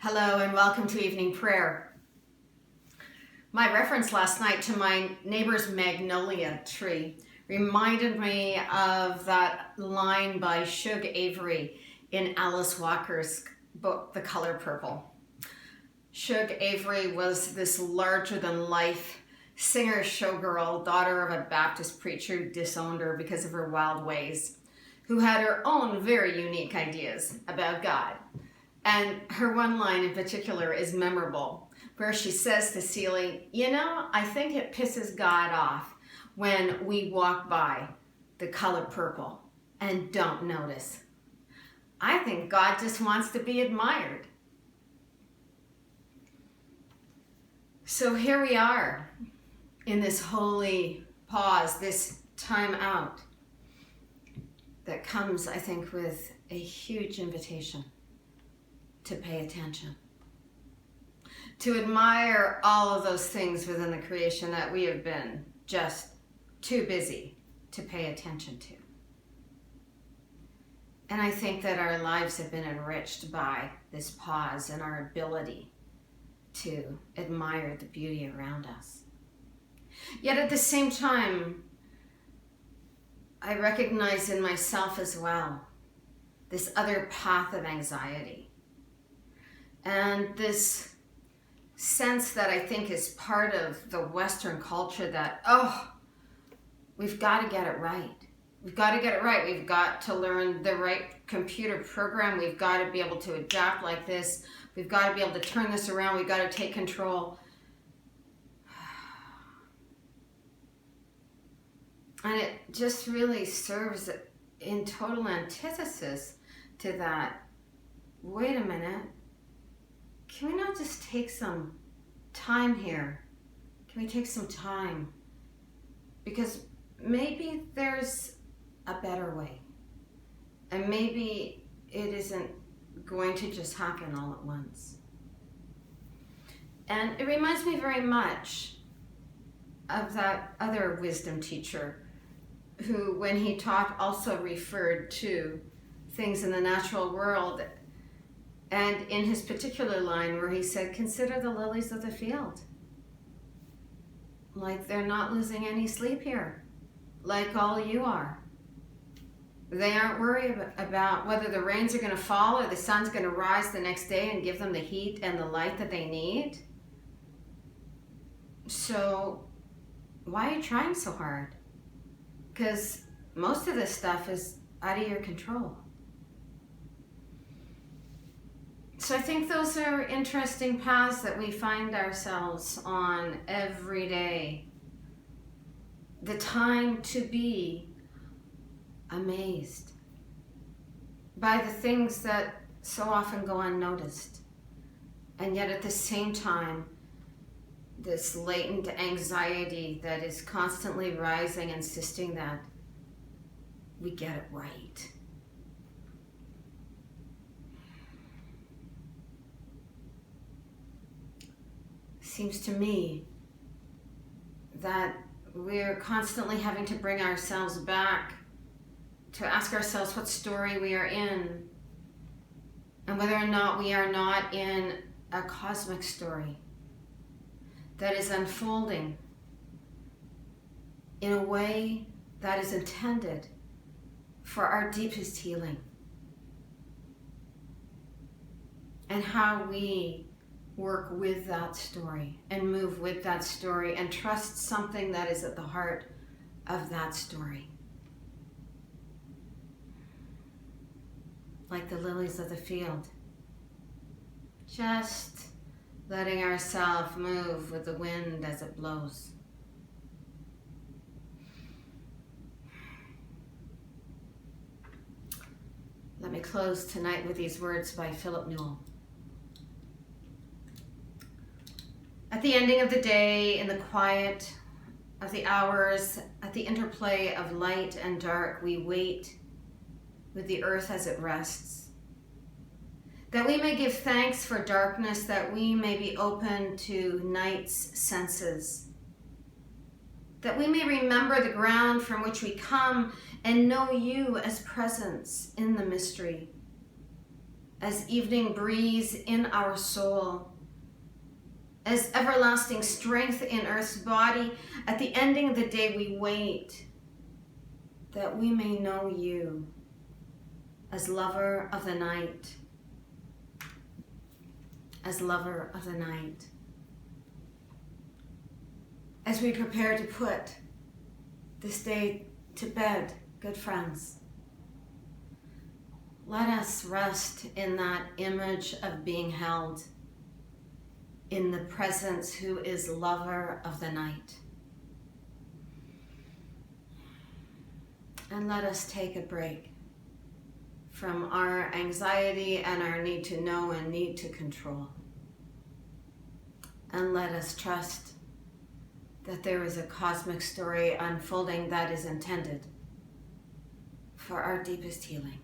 Hello and welcome to evening prayer. My reference last night to my neighbor's magnolia tree reminded me of that line by Shug Avery in Alice Walker's book, The Color Purple. Shug Avery was this larger-than-life singer showgirl, daughter of a Baptist preacher who disowned her because of her wild ways, who had her own very unique ideas about God. And her one line in particular is memorable, where she says to Celie, I think it pisses God off when we walk by the color purple and don't notice. I think God just wants to be admired. So here we are in this holy pause, this time out that comes, I think, with a huge invitation to pay attention, to admire all of those things within the creation that we have been just too busy to pay attention to. And I think that our lives have been enriched by this pause and our ability to admire the beauty around us. Yet at the same time, I recognize in myself as well this other path of anxiety. And this sense that I think is part of the Western culture that, we've got to get it right. We've got to get it right. We've got to learn the right computer program. We've got to be able to adapt like this. We've got to be able to turn this around. We've got to take control. And it just really serves in total antithesis to that. Wait a minute. Can we not just take some time here? Can we take some time? Because maybe there's a better way. And maybe it isn't going to just happen all at once. And it reminds me very much of that other wisdom teacher who, when he taught, also referred to things in the natural world. And in his particular line where he said, consider the lilies of the field. Like they're not losing any sleep here, like all you are. They aren't worried about whether the rains are going to fall or the sun's going to rise the next day and give them the heat and the light that they need. So why are you trying so hard? Because most of this stuff is out of your control. So I think those are interesting paths that we find ourselves on every day. The time to be amazed by the things that so often go unnoticed. And yet at the same time, this latent anxiety that is constantly rising, insisting that we get it right. Seems to me that we're constantly having to bring ourselves back to ask ourselves what story we are in and whether or not we are not in a cosmic story that is unfolding in a way that is intended for our deepest healing, and how we work with that story and move with that story and trust something that is at the heart of that story. Like the lilies of the field. Just letting ourselves move with the wind as it blows. Let me close tonight with these words by Philip Newell. At the ending of the day, in the quiet of the hours, at the interplay of light and dark, we wait with the earth as it rests, that we may give thanks for darkness, that we may be open to night's senses, that we may remember the ground from which we come and know you as presence in the mystery, as evening breeze in our soul, as everlasting strength in earth's body. At the ending of the day we wait, that we may know you as lover of the night, as lover of the night. As we prepare to put this day to bed, good friends, let us rest in that image of being held in the presence who is lover of the night. And let us take a break from our anxiety and our need to know and need to control. And let us trust that there is a cosmic story unfolding that is intended for our deepest healing.